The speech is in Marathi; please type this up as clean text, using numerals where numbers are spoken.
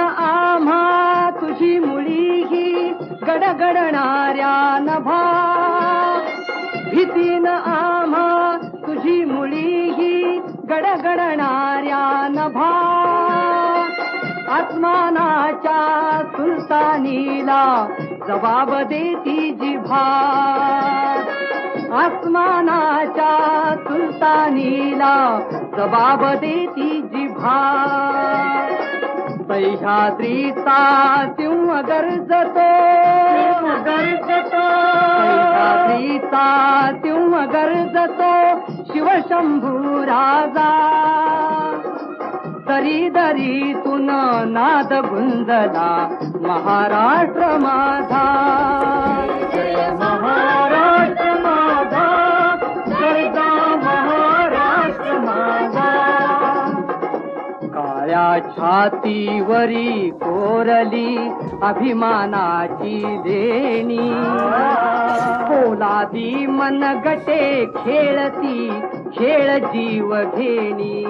आम्हा तुझी मुळी ही गडगडणाऱ्या नभा, भीतीन आम्हा तुझी मुळी ही गडगडणाऱ्या नभा, आसमानाच्या सुलतानीला जबाब देती जिभा, आसमानाच्या सुलतानीला जबाब देती जिभा. सह्याद्रीचा सिंह गर्जतो, सह्याद्रीचा सिंह गर्जतो शिवशंभू राजा, दरी दरीतून नाद गुंजला महाराष्ट्र माझा. जय महाराष्ट्र माझा, जय महाराष्ट्र माझा. काळ्या छातीवरी कोरली अभिमानाची लेणी, पोलादी मनगटे खेळती खेळ जीव घेणी.